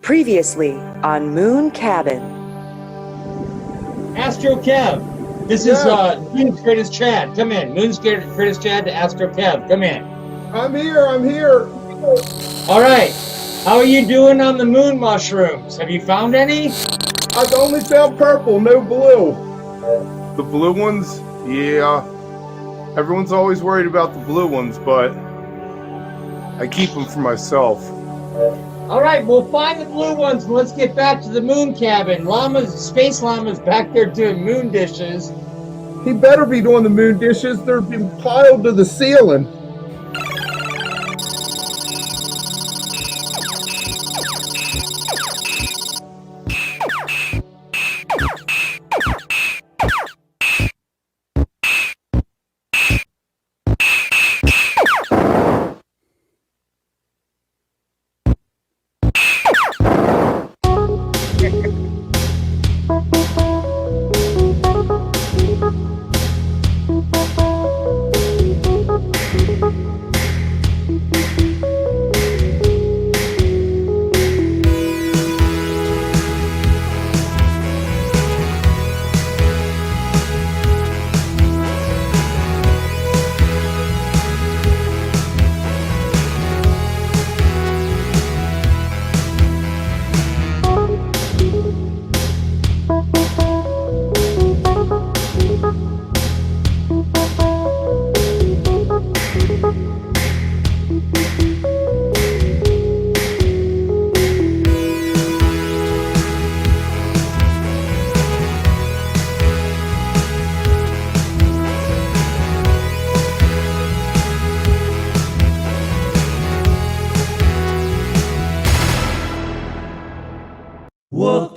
Previously on Moon Cabin. Astro Kev, this is Moon's Greatest Chad. Come in. Moon's Greatest Chad to Astro Kev. Come in. I'm here. All right. How are you doing on the moon mushrooms? Have you found any? I've only found purple, no blue. The blue ones? Yeah. Everyone's always worried about the blue ones, but I keep them for myself. All right, we'll find the blue ones and let's get back to the moon cabin. Space Llama's back there doing moon dishes. He better be doing the moon dishes. They've been piled to the ceiling.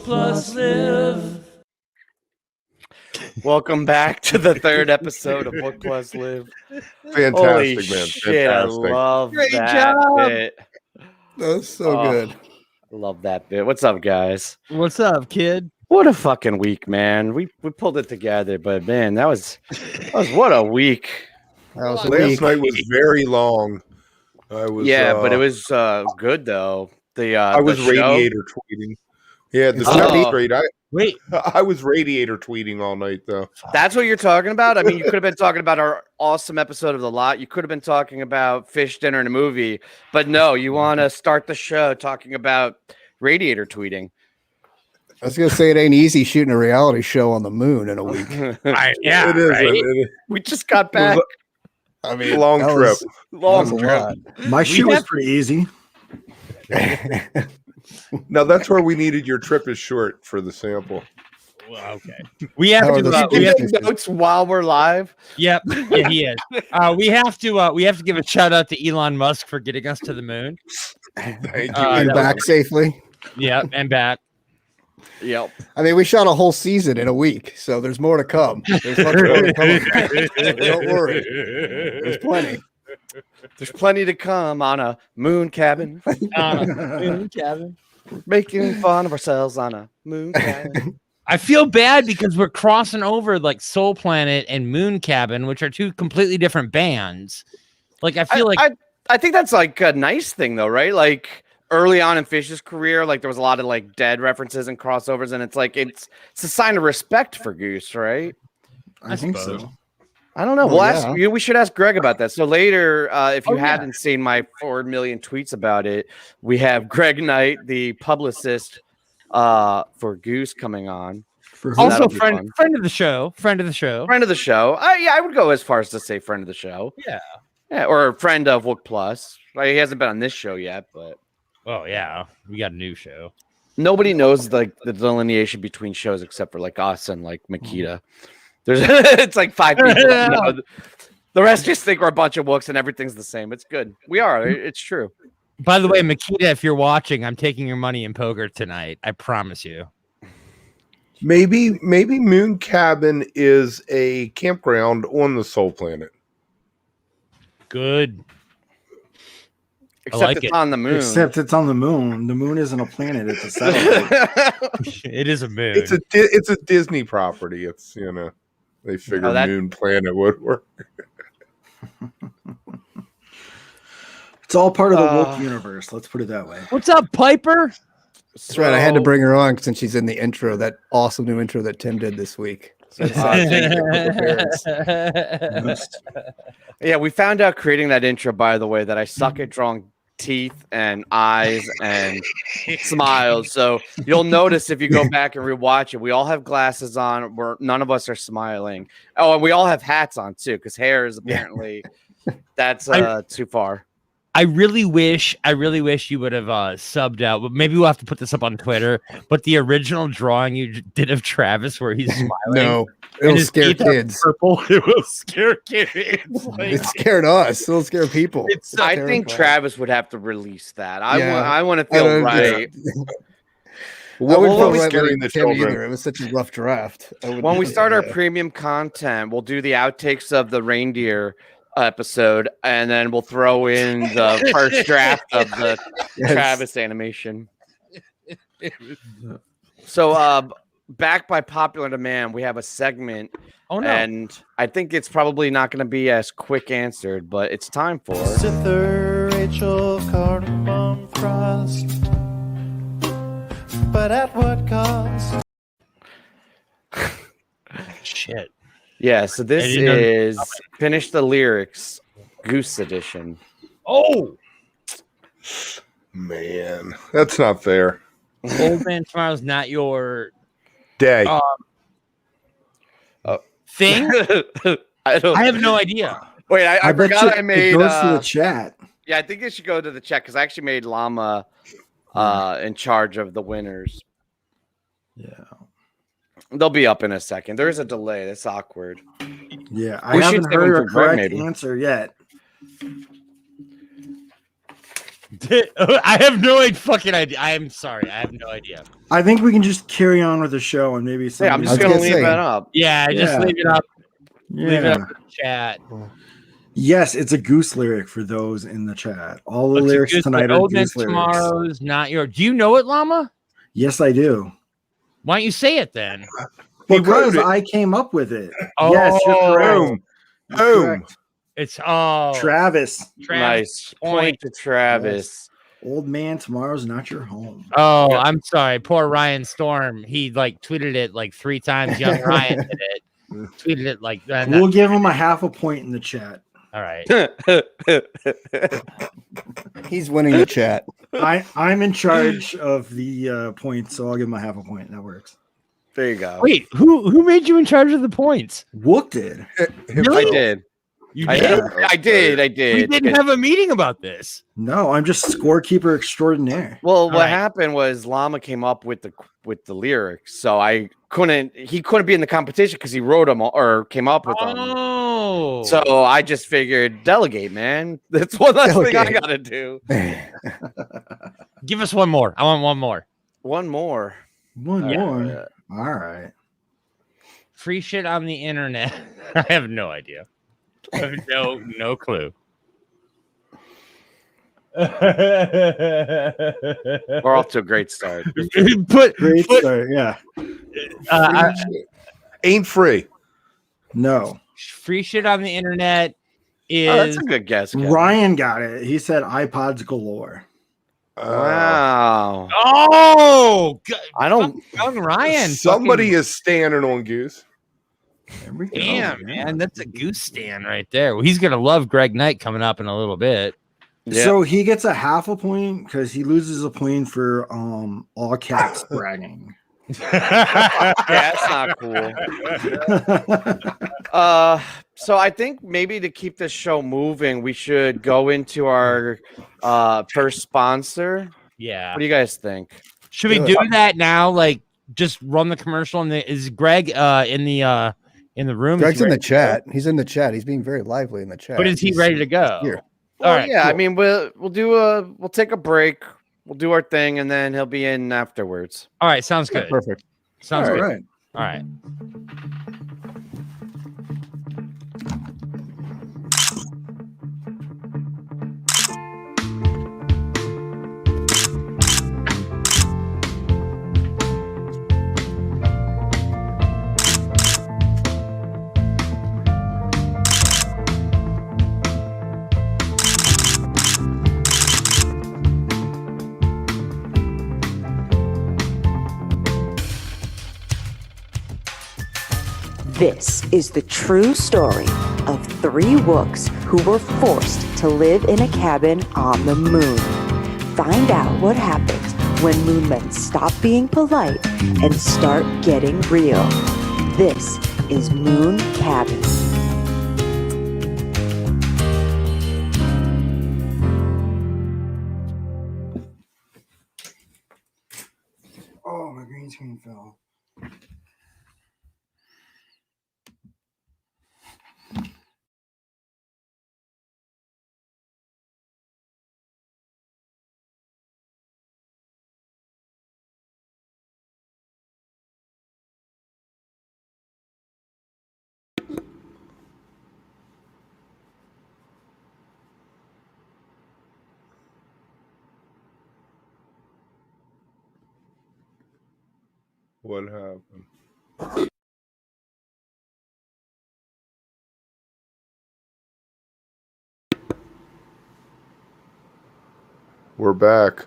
wook+live. Welcome back to the third episode of wook+live. Fantastic, Holy man. shit, Fantastic. I love Great that job. bit. That's so good. I love that bit. What's up, guys? What's up, kid? What a fucking week, man. We pulled it together, but man, that was what a week. That was Last night was very long. But it was good though. I was the show. radiator tweeting. Yeah, the Oh. great. Wait, I was radiator tweeting all night though. That's what you're talking about? I mean, you could have been talking about our awesome episode of The Lot. You could have been talking about Phish dinner and a movie, but no, you want to start the show talking about radiator tweeting. I was gonna say it ain't easy shooting a reality show on the moon in a week. Yeah, It is. right? It is. We just got back. I A mean, long that trip. was Long a trip. lot. My shoe was pretty easy. Now that's where we needed your trip is short for the sample. well, okay. We have Oh, to. the Do We you have, take notes while we're live? yep. Yeah, he is. We have to give a shout out to Elon Musk for getting us to the moon. Thank you. And that back safely. Yeah, and back. Yep. I mean, we shot a whole season in a week, so there's more to come. There's much more to come. Don't worry, there's plenty. There's plenty to come on a moon cabin. Moon cabin. Making fun of ourselves on a moon cabin. I feel bad because we're crossing over like Soul Planet and Moon Cabin, which are two completely different bands. Like I feel I think that's like a nice thing though, right? Like early on in Phish's career, like there was a lot of like dead references and crossovers, and it's like it's a sign of respect for Goose, right? I think so. I don't know. Well, We'll ask we should ask Greg about that. So later, if you yeah. hadn't seen my 4 million tweets about it, we have Greg Knight, the publicist for Goose, coming on. For who? also that'll be friend fun. of the show. Friend of the show. Friend of the show. Yeah, I would go as far as to say friend of the show. Yeah, or friend of Wook Plus. Like, he hasn't been on this show yet, but Oh yeah, we got a new show. nobody knows like the delineation between shows except for like us and like Makita. There's it's like 5 people. that know. The rest just think we're a bunch of Wooks and everything's the same. It's good. We are. It's true. By the way, Makita, if you're watching, I'm taking your money in poker tonight. I promise you. Maybe Moon Cabin is a campground on the Soul Planet. Good. Except like it's it. on the moon. Except it's on the moon. The moon isn't a planet; it's a satellite. It is a moon. It's a Disney property. It's they figured Moon Planet would work. It's all part of the woke universe. Let's put it that way. What's up, Piper? That's right. I had to bring her on since she's in the intro, that awesome new intro that Tim did this week. So yeah, we found out creating that intro, by the way, that I suck at drawing teeth and eyes and smiles. So you'll notice if you go back and rewatch it, we all have glasses on. None of us are smiling. Oh, and we all have hats on too, because hair is apparently that's too far. I really wish you would have subbed out, but maybe we'll have to put this up on Twitter. But the original drawing you did of Travis, where he's smiling, no, it'll scare kids. Purple, it will scare kids. Like, it scared us. It'll scare people. I think Travis would have to release that. I want to feel right. What we'll be scaring the children. Either. It was such a rough draft. When we start our premium content, we'll do the outtakes of the reindeer episode, and then we'll throw in the first draft of the Travis animation. So back by popular demand, we have a segment, and I think it's probably not going to be as quick answered, but it's time for Sither Rachel Cardamom Frost, but at what cost? Shit. Yeah, so this is Finish the Lyrics Goose Edition. Oh man, that's not fair. Old Man Tomorrow's not your day. Thing. I have no idea. Wait, I forgot I made. It goes to the chat. Yeah, I think it should go to the chat because I actually made Llama in charge of the winners. Yeah. They'll be up in a second. There's a delay. That's awkward. Yeah, I haven't heard a correct answer yet. I have no fucking idea. I am sorry. I have no idea. I think we can just carry on with the show and maybe. Yeah, I'm just gonna leave that up. Yeah, just leave it up. Yeah. Leave it up in the chat. Yes, it's a goose lyric for those in the chat. All the lyrics tonight are goose lyrics. Tomorrow's not your. Do you know it, Llama? Yes, I do. Why don't you say it then? Because I came up with it. Oh, yes, you're correct. Boom. It's Travis. Nice point to Travis. Yes. Old Man Tomorrow's not your home. Oh, I'm sorry. Poor Ryan Storm. He tweeted it 3 times. Young Ryan did it. Tweeted it like that. We'll give him a half a point in the chat. All right. He's winning the chat. I'm in charge of the points, so I'll give him a half a point. That works. There you go. Wait, who made you in charge of the points? Wook did. I did. You I did? did. We didn't have a meeting about this. No, I'm just scorekeeper extraordinaire. Well, what happened was Llama came up with the lyrics, so he couldn't be in the competition because he wrote them or came up with them. Oh, so I just figured delegate, man. That's one last thing I gotta do. Give us one more. I want one more. One more. One more. All right. Free shit on the internet. I have no idea. I have no clue. We're off to a great start. Great start, yeah. Ain't free. No. Free shit on the internet is. Oh, that's a good guess. Kevin. Ryan got it. He said iPods galore. Wow. Oh, I don't. Young Ryan. Somebody is standing on Goose. Damn, man, that's a goose stand right there. Well, he's gonna love Greg Knight coming up in a little bit. Yeah. So he gets a half a point because he loses a point for all caps bragging. Yeah, that's not cool. So I think maybe to keep this show moving, we should go into our first sponsor. Yeah. What do you guys think? Should we do that now? Like, just run the commercial. And is Greg in the room? Greg's in the chat. He's in the chat. He's being very lively in the chat. But is he ready to go? Here. Well, all right. Yeah, Cool. I mean, we'll take a break. We'll do our thing, and then he'll be in afterwards. All right, sounds good. Perfect. Sounds good. Right. All right. This is the true story of 3 wooks who were forced to live in a cabin on the moon. Find out what happens when moonmen stop being polite and start getting real. This is Moon Cabin. Oh, my green screen fell. What happened? We're back.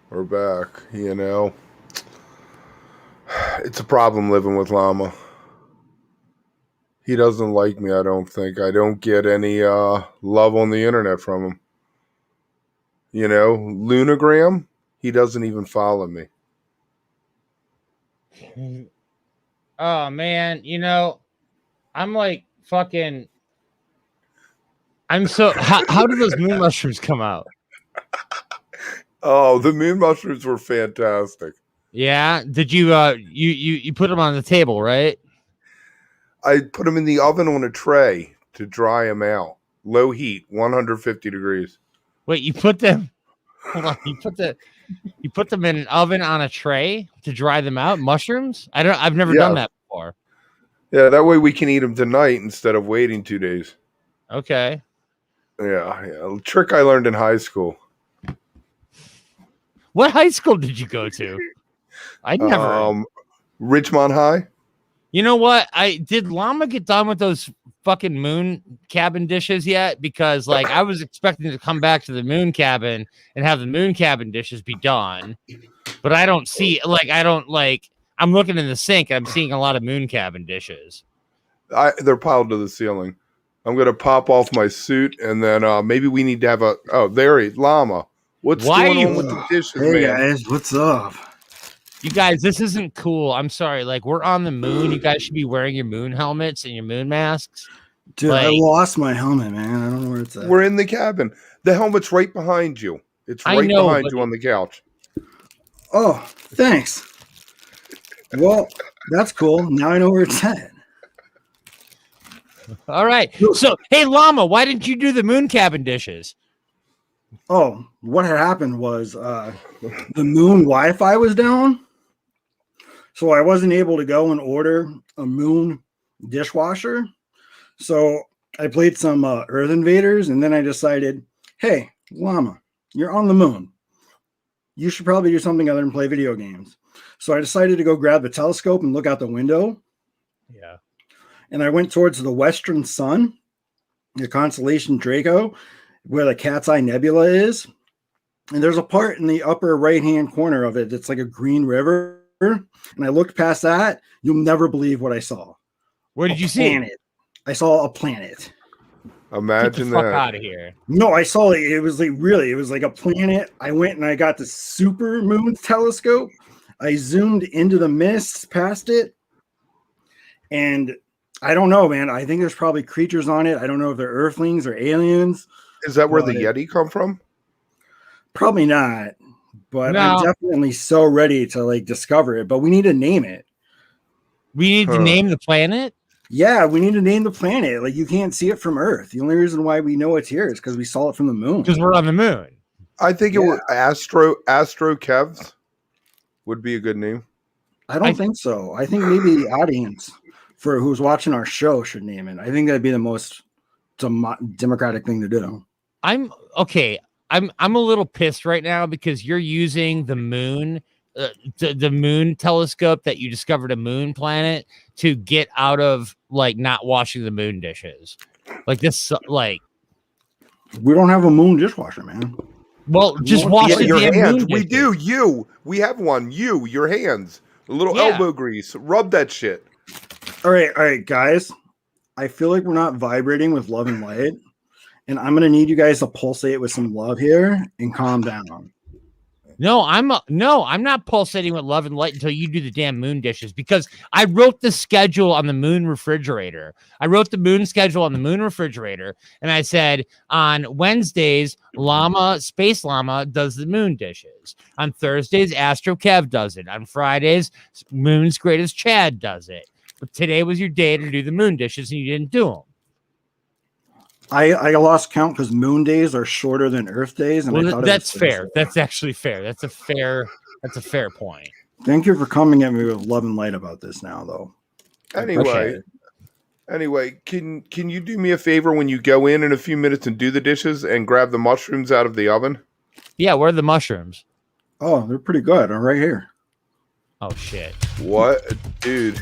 We're back, you know. It's a problem living with Llama. He doesn't like me, I don't think. I don't get any love on the internet from him. You know, Lunagram, he doesn't even follow me. Oh man, you know, I'm like fucking. I'm so. How did those moon mushrooms come out? Oh, the moon mushrooms were fantastic. Yeah, did you you put them on the table, right? I put them in the oven on a tray to dry them out. Low heat, 150 degrees. Wait, you put them. Hold on, you put them in an oven on a tray to dry them out. Mushrooms? I've never done that before. Yeah, that way we can eat them tonight instead of waiting 2 days. Okay. Yeah. A trick I learned in high school. What high school did you go to? I never. Richmond High. You know what? Did Llama get done with those fucking moon cabin dishes yet? Because like I was expecting to come back to the moon cabin and have the moon cabin dishes be done, but I don't see I'm looking in the sink and I'm seeing a lot of moon cabin dishes. They're piled to the ceiling. I'm gonna pop off my suit and then maybe we need to have Llama. What's going on with the dishes, man? Hey guys, what's up? You guys, this isn't cool. I'm sorry. Like, we're on the moon. You guys should be wearing your moon helmets and your moon masks. Dude, I lost my helmet, man. I don't know where it's at. We're in the cabin. The helmet's right behind you. It's right behind you on the couch. Oh, thanks. Well, that's cool. Now I know where it's at. All right. So, hey, Llama, why didn't you do the moon cabin dishes? Oh, what had happened was the moon Wi-Fi was down. So I wasn't able to go and order a moon dishwasher. So I played some Earth Invaders, and then I decided, hey, Llama, you're on the moon. You should probably do something other than play video games. So I decided to go grab the telescope and look out the window. Yeah. And I went towards the western sun, the constellation Draco, where the Cat's Eye Nebula is. And there's a part in the upper right-hand corner of it that's like a green river. And I looked past that. You'll never believe what I saw. Where did you see it? I saw a planet. Imagine Get the that. fuck out of here. No, I saw it. It was like a planet. I went and I got the super moon telescope. I zoomed into the mist past it. And I don't know, man. I think there's probably creatures on it. I don't know if they're earthlings or aliens. Is that where the Yeti come from? Probably not. But No. I'm definitely so ready to like discover it. But we need to name it. We need to name the planet? Yeah, we need to name the planet. Like you can't see it from Earth. The only reason why we know it's here is because we saw it from the moon. Because we're on the moon. I think it would Astro Kevs would be a good name. I don't think so. I think maybe the audience for who's watching our show should name it. I think that'd be the most democratic thing to do. I'm a little pissed right now because you're using the moon, the moon telescope that you discovered a moon planet to get out of like not washing the moon dishes. Like this, like we don't have a moon dishwasher, man. Well, just wash your the hands. moon We dishes. do. We have one. Your hands. A little elbow grease. Rub that shit. All right, guys. I feel like we're not vibrating with love and light, and I'm gonna need you guys to pulsate with some love here and calm down. No, I'm not pulsating with love and light until you do the damn moon dishes, because I wrote the schedule on the moon refrigerator. I wrote the moon schedule on the moon refrigerator, and I said on Wednesdays, Space Llama does the moon dishes. On Thursdays, Astro Kev does it. On Fridays, Moon's Greatest Chad does it. But today was your day to do the moon dishes, and you didn't do them. I lost count because moon days are shorter than Earth days, and well, that's fair. That's actually fair. That's a fair point. Thank you for coming at me with love and light about this now, though. Anyway, can you do me a favor when you go in a few minutes and do the dishes and grab the mushrooms out of the oven? Yeah, where are the mushrooms? Oh, they're pretty good. I'm right here. Oh shit! What, dude?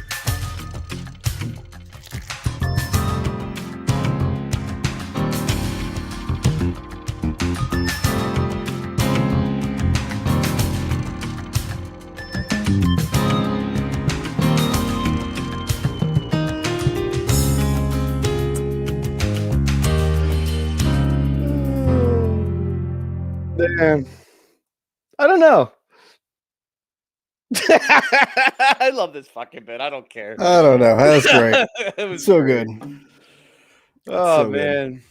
Man, I don't know. I love this fucking bit. I don't care. I don't know. That's great. It was So great. good. Oh so man, good.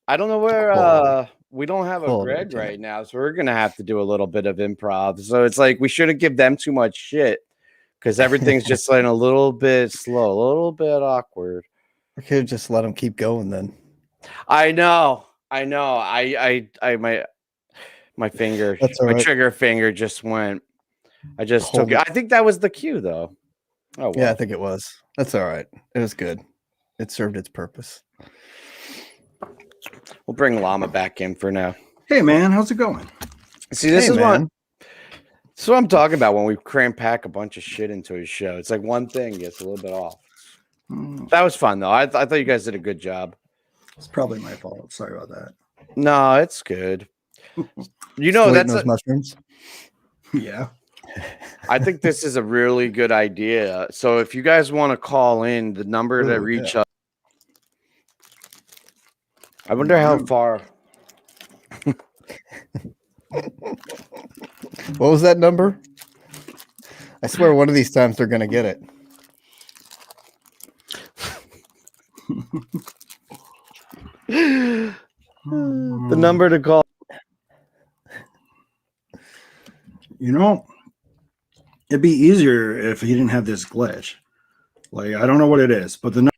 I don't know where. We don't have a Quality, Greg Lieutenant. right now, so we're gonna have to do a little bit of improv. So it's like we shouldn't give them too much shit because everything's just like a little bit slow, a little bit awkward. We could just let them keep going then. I know. My finger, That's all my right. trigger finger just went. I just Hold took it. I think that was the cue, though. Oh, Yeah, I well. think it was. That's all right. It was good. It served its purpose. We'll bring Llama back in for now. Hey, man, how's it going? See, this Hey, is man. what I'm talking about when we cram pack a bunch of shit into a show. It's like one thing gets a little bit off. That was fun, though. I thought you guys did a good job. It's probably my fault. Sorry about that. No, it's good. You know, Still eating that's those mushrooms. Yeah. I think this is a really good idea. So if you guys want to call in, the number to Ooh, reach yeah. up. I wonder how far. What was that number? I swear one of these times they're gonna get it. The number to call. You know, it'd be easier if he didn't have this glitch. Like, I don't know what it is, but the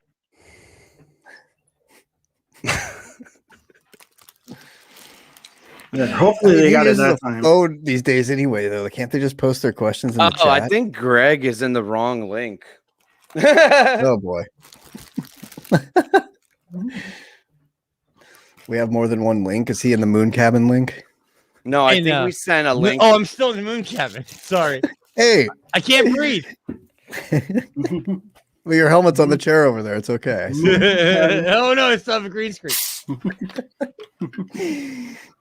yeah, hopefully they got it that time. Oh, these days anyway, though. Can't they just post their questions in the chat? Oh, I think Greg is in the wrong link. Oh boy. We have more than one link. Is he in the moon cabin link? No, I think we sent a link. Oh, I'm still in the moon cabin. Sorry. Hey, I can't breathe. well, your helmet's on the chair over there. It's okay. Oh no, it's not a green screen.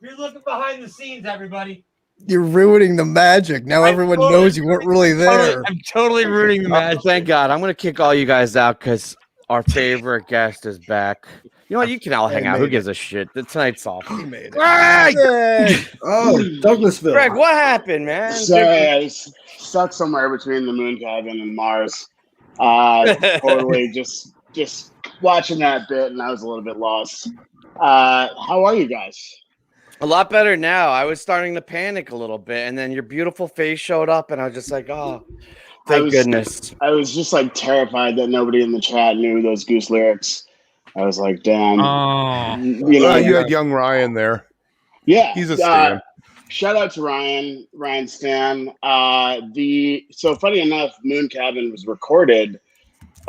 You're looking behind the scenes, everybody. You're ruining the magic. Now everyone knows you weren't really there. I'm totally ruining the magic. Thank God. I'm going to kick all you guys out because our favorite guest is back. You know what? You can all hang out. Who gives a shit? The tonight's off. You made it. Greg! Oh, Douglasville. Greg, what happened, man? Sorry, I was stuck somewhere between the moon cabin and Mars. Totally just watching that bit, and I was a little bit lost. How are you guys? A lot better now. I was starting to panic a little bit, and then your beautiful face showed up, and I was just like, oh, thank goodness. I was just like terrified that nobody in the chat knew those Goose lyrics. I was like, damn. Oh. You had young Ryan there. Yeah. He's a stan. Shout out to Ryan Stan. So funny enough, Moon Cabin was recorded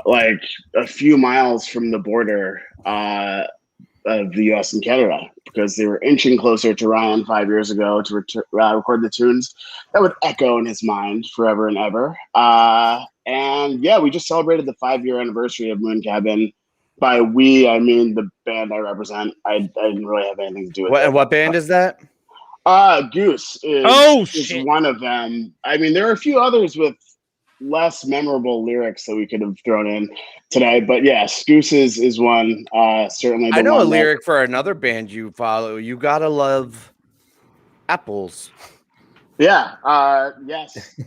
like a few miles from the border of the US and Canada, because they were inching closer to Ryan 5 years ago to record the tunes that would echo in his mind forever and ever. And yeah, we just celebrated the 5-year anniversary of Moon Cabin. By we, I mean the band I represent. I didn't really have anything to do with it. What band is that? Goose is one of them. I mean, there are a few others with less memorable lyrics that we could have thrown in today. But yeah, Scooses is one. Certainly, I the know a one that- lyric for another band you follow. You gotta love apples. Yeah. Yes.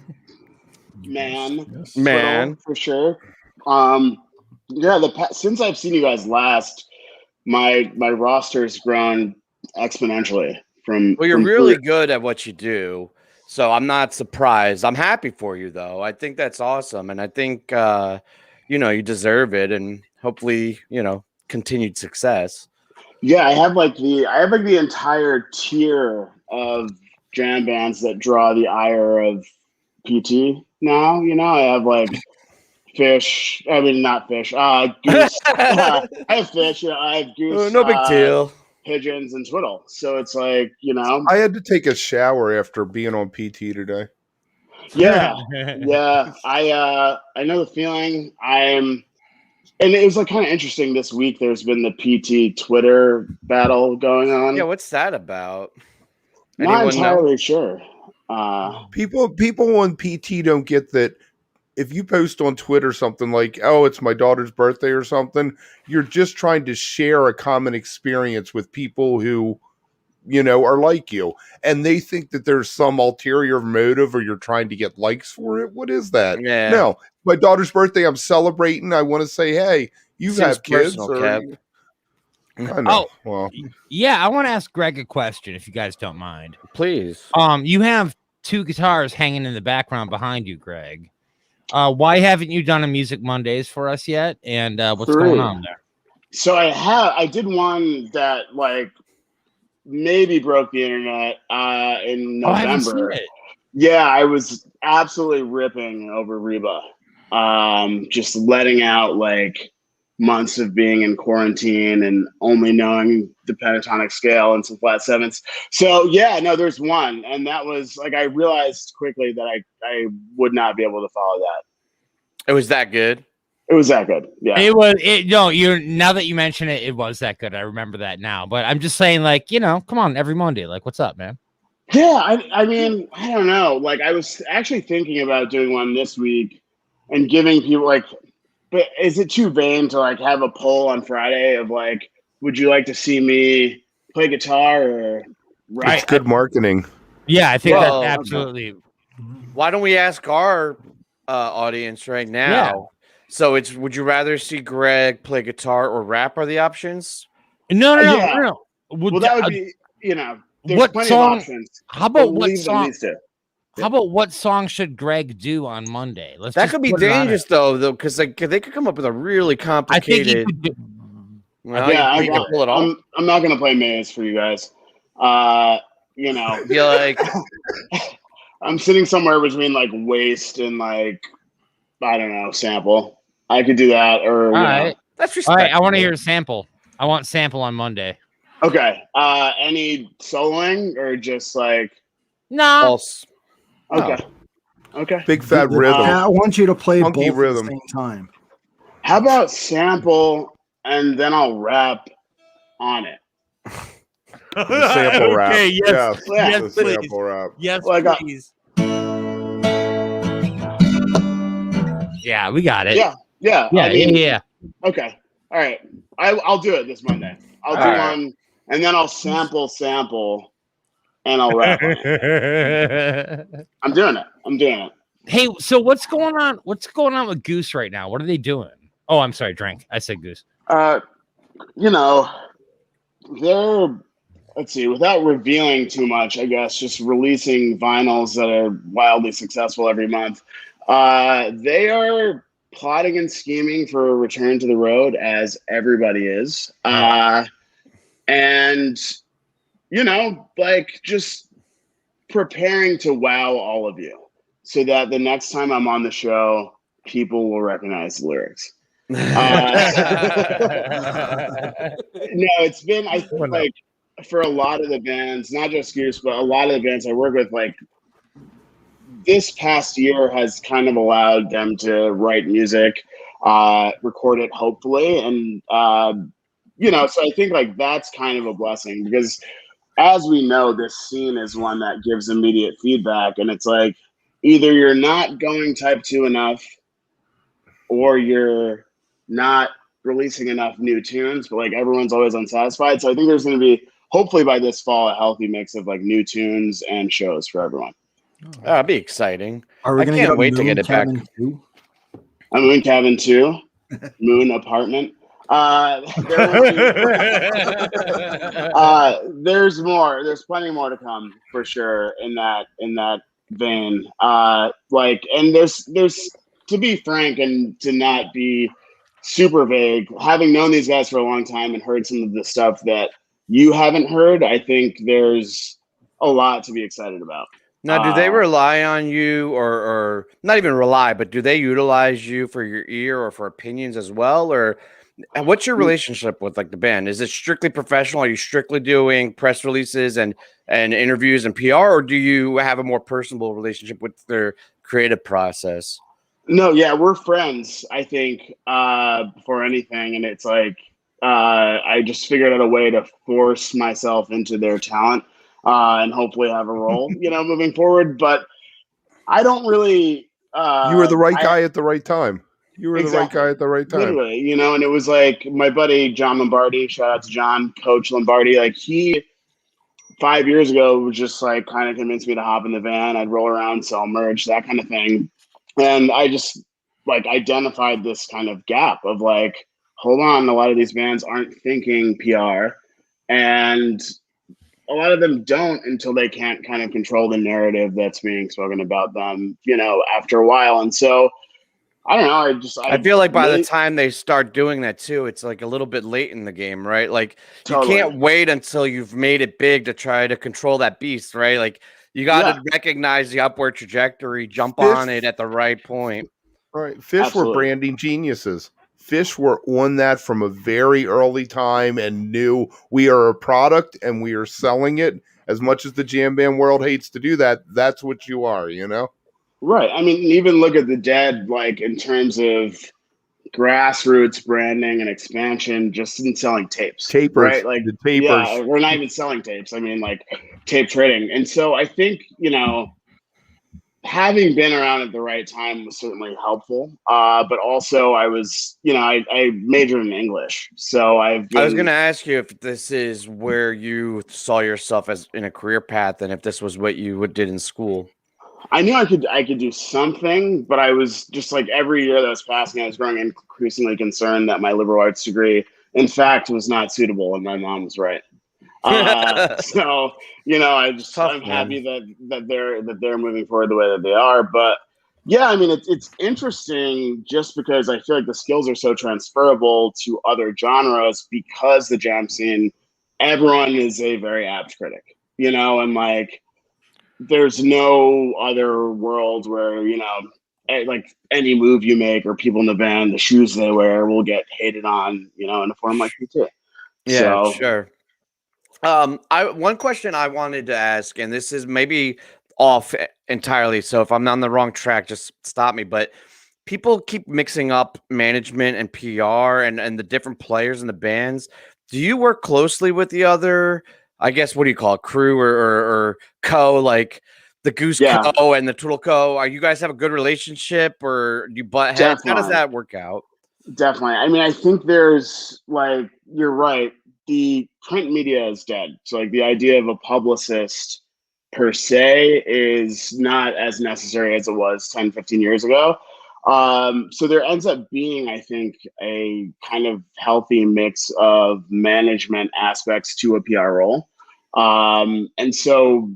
Man. Man. For sure. Yeah. Since I've seen you guys last, my roster has grown exponentially. Well, you're really good at what you do, so I'm not surprised. I'm happy for you, though. I think that's awesome, and I think you deserve it, and hopefully, continued success. Yeah, I have like the entire tier of jam bands that draw the ire of PT now. I have like Phish. I mean, not Phish. Goose. I have Phish. I have Goose. No big deal. Pigeons and Twiddle. So it's like, I had to take a shower after being on PT today. Yeah. Yeah. I know the feeling. And it was like kind of interesting this week. There's been the PT Twitter battle going on. Yeah, what's that about? Not entirely sure. People on PT don't get that. If you post on Twitter something like, oh, it's my daughter's birthday or something, you're just trying to share a common experience with people who, are like you. And they think that there's some ulterior motive or you're trying to get likes for it. What is that? Yeah. No, my daughter's birthday, I'm celebrating. I want to say, hey, you have kids. I know. Well, yeah, I want to ask Greg a question, if you guys don't mind. Please. You have 2 guitars hanging in the background behind you, Greg. Why haven't you done a Music Mondays for us yet? And what's going on there? So I did one that like maybe broke the internet in November. I haven't seen it. Yeah, I was absolutely ripping over Reba. Just letting out like months of being in quarantine and only knowing the pentatonic scale and some flat sevenths. So yeah, no, there's one. And that was like, I realized quickly that I would not be able to follow that. It was that good? It was that good. Yeah. Now that you mention it, it was that good. I remember that now, but I'm just saying like, come on, every Monday, like what's up, man? Yeah. I mean, I don't know. Like I was actually thinking about doing one this week and giving people like, but is it too vain to like have a poll on Friday of like, would you like to see me play guitar or rap? it's good marketing. Yeah, I think that's absolutely. Why don't we ask our audience right now? Yeah. So would you rather see Greg play guitar or rap are the options? No. Well, that would be, there's what plenty song? of options. How about what Leave them song? these two. How about what song should Greg do on Monday? That could be dangerous though, because like they could come up with a really complicated. I think he could do. I'm not gonna play Maze for you guys. You're like, I'm sitting somewhere between like Waste and like I don't know, Sample. I could do that, or all right. That's all right. I want to hear a sample. I want Sample on Monday. Okay. Any soloing or just like no? False. Okay. Okay. Big fat rhythm. I want you to play Funky both rhythm. at the same time. How about Sample and then I'll rap on it? The sample rap. Okay, yes, yes, the please. sample rap. Yes, Well, please. Yeah, we got it. Yeah. Yeah. Okay. All right. I'll do it this Monday. I'll do one, and then I'll sample, and I'll rap on it. I'm doing it. Hey, so what's going on? What's going on with Goose right now? What are they doing? Oh, I'm sorry, Drink. I said Goose. They're, let's see, without revealing too much, I guess, just releasing vinyls that are wildly successful every month. They are plotting and scheming for a return to the road, as everybody is. And, like just preparing to wow all of you so that the next time I'm on the show, people will recognize the lyrics. No, it's been, I think, like for a lot of the bands, not just Goose, but a lot of the bands I work with, like this past year has kind of allowed them to write music, record it, hopefully. And, so I think like that's kind of a blessing because as we know, this scene is one that gives immediate feedback. And it's like, either you're not going type 2 enough, or you're not releasing enough new tunes, but like everyone's always unsatisfied. So I think there's going to be, hopefully by this fall, a healthy mix of like new tunes and shows for everyone. That'd be exciting. Are we I gonna can't get a wait to Moon get it back. Cabin too? I'm Moon Cabin 2, Moon Apartment. There's more. There's plenty more to come for sure in that vein. And there's to be frank and to not be super vague, having known these guys for a long time and heard some of the stuff that you haven't heard, I think there's a lot to be excited about. Now, do they rely on you, or not even rely, but do they utilize you for your ear or for opinions as well? Or what's your relationship with like the band? Is it strictly professional? Are you strictly doing press releases and interviews and PR, or do you have a more personal relationship with their creative process? No, yeah, we're friends, I think, before anything. And it's like, I just figured out a way to force myself into their talent and hopefully have a role, moving forward. But I don't really. You were the right guy at the right time. You were the right guy at the right time. Literally, and it was like my buddy, John Lombardi, shout out to John, Coach Lombardi. Like he, 5 years ago, was just like kind of convinced me to hop in the van. I'd roll around, sell merch, that kind of thing. And I just like identified this kind of gap of like, hold on, a lot of these bands aren't thinking PR, and a lot of them don't until they can't kind of control the narrative that's being spoken about them, after a while. And so I don't know. I feel like by the time they start doing that too, it's like a little bit late in the game, right? Like Totally. You can't wait until you've made it big to try to control that beast, right? Like you got to recognize the upward trajectory, jump on it at the right point. Right. Phish were branding geniuses. Phish were on that from a very early time and knew we are a product and we are selling it. As much as the jam band world hates to do that, that's what you are, Right. I mean, even look at the Dead, like in terms of grassroots branding and expansion, just in selling tapes. right? Like the tapers. Yeah, we're not even selling tapes. I mean, like tape trading. And so I think, having been around at the right time was certainly helpful. But also I was, I majored in English. So I was going to ask you if this is where you saw yourself as in a career path and if this was what you did in school. I knew I could do something, but I was just like every year that was passing, I was growing increasingly concerned that my liberal arts degree, in fact, was not suitable, and my mom was right. So I'm happy that they're moving forward the way that they are. But yeah, I mean it's interesting just because I feel like the skills are so transferable to other genres because the jam scene, everyone is a very apt critic, and like. There's no other world where, like any move you make or people in the band, the shoes they wear will get hated on, in a form like you too. Yeah, sure. One question I wanted to ask, and this is maybe off entirely, so if I'm on the wrong track, just stop me. But people keep mixing up management and PR and the different players in the bands. Do you work closely with the other? I guess, what do you call it? Crew or co, like the Goose Co and the Toodle Co. Are you guys have a good relationship, or do you butt heads? How does that work out? Definitely. I mean, I think there's like, you're right. The print media is dead. So like the idea of a publicist per se is not as necessary as it was 10, 15 years ago. So there ends up being, I think, a kind of healthy mix of management aspects to a PR role. And so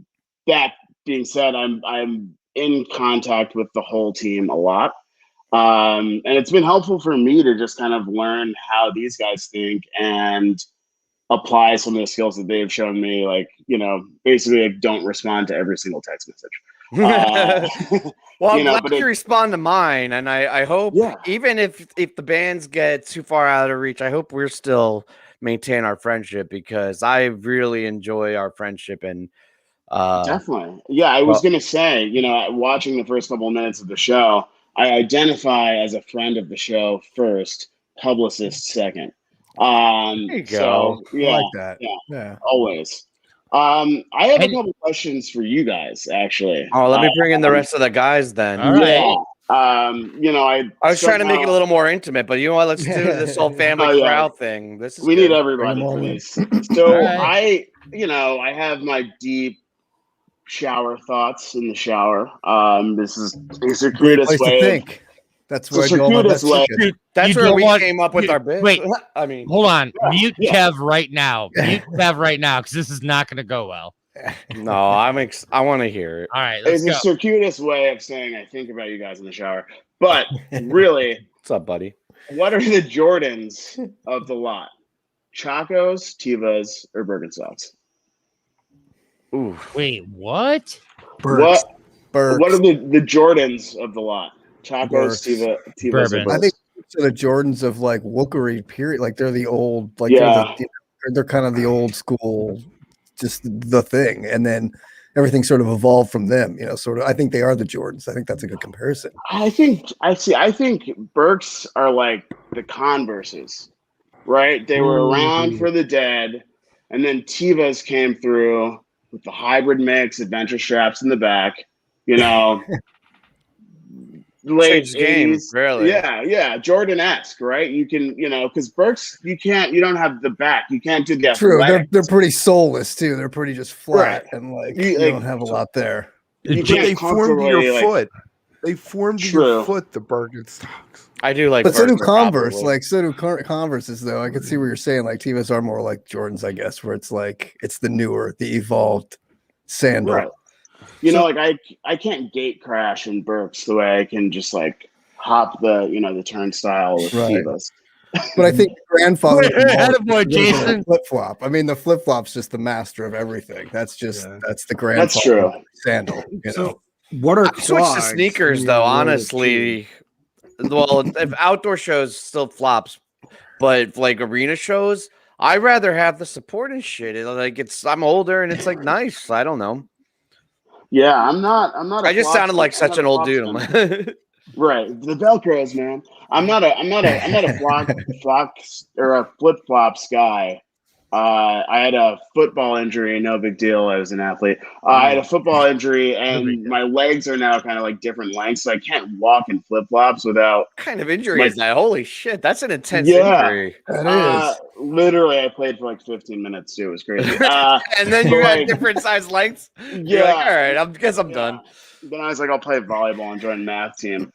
that being said, I'm in contact with the whole team a lot. And it's been helpful for me to just kind of learn how these guys think and apply some of the skills that they've shown me. Like, basically like, don't respond to every single text message. Well, I'm glad you respond to mine, and I hope even if the bands get too far out of reach, I hope we're still maintain our friendship because I really enjoy our friendship. And definitely, I was gonna say, watching the first couple of minutes of the show, I identify as a friend of the show first, Publicist second. There you go. So, I like that. Yeah, always. I have a And- couple questions for you guys, actually. Oh, let me bring in the rest of the guys then. All right. Yeah. I was trying to make it a little more intimate, but you know what? Let's do this whole family Oh, yeah. crowd thing. This is We good. need everybody Bring 'em for all in. this. So All right. I have my deep shower thoughts in the shower. This is a Great circuitous place to way. think. That's It's a where I do all my circuitous best way. thinking. That's You where don't we want- came up with you- our bit. wait. I mean, Hold on. Mute yeah. Kev right now. Mute Kev right now because this is not going to go well. no, I want to hear it. All right, let's It's a go. circuitous way of saying I think about you guys in the shower. But really, What's up, buddy? what are the Jordans of the lot? Chacos, Tevas, or Birkenstocks? Ooh, Wait, what? What Burks. What are the Jordans of the lot? Chacos, Burks. Tevas, Bourbon. or I Birks? think to the Jordans of like wookery period, like they're the old, like Yeah. they're kind of the old school, just the thing, and then everything sort of evolved from them. Sort of. I think they are the Jordans. I think that's a good comparison. I think Birks are like the Converses, right? They were around for the dead, and then Tevas came through with the hybrid mix, adventure straps in the back. Late Changed game, 80s. really. Yeah, Jordan-esque, right? You can, because Birks, you don't have the back. You can't do the True. athletic. They're pretty soulless too. They're pretty just flat Right. and like You, you like, don't have a lot there. You But can't they formed to your comfortably, foot. They formed to True. your foot, the Birkenstocks. I do like. But so do Birks, Converse. probably. Like so do Converses though. I can see what you're saying. Like Tevas are more like Jordans, I guess, where it's like it's the newer, the evolved sandal. Right. I can't gate crash in Birks the way I can just like hop the turnstile with Right. Tevas. But I think grandfather Attaboy, Jason. flip flop. I mean, the flip flop's just the master of everything. That's just that's the grandfather That's true. sandal. So what are I've switched to clogs sneakers when though. you're really Honestly, well, if outdoor shows still flops, but like arena shows, I'd rather have the support and shit. I'm older and it's like nice. I don't know. Yeah, I'm not. I just sounded like such an old dude. Right, the Velcros, man. I'm not a flock or a flip flops guy. I had a football injury, no big deal. I was an athlete. I had a football injury, and my legs are now kind of like different lengths, so I can't walk in flip flops without. What kind of injury is that? Holy shit, that's an intense Yeah. injury. That is. Literally, I played for like 15 minutes too. It was crazy. And then you but, had like, different size lengths. Yeah. You're like, all right, I guess I'm done. Then I was like, I'll play volleyball and join math team.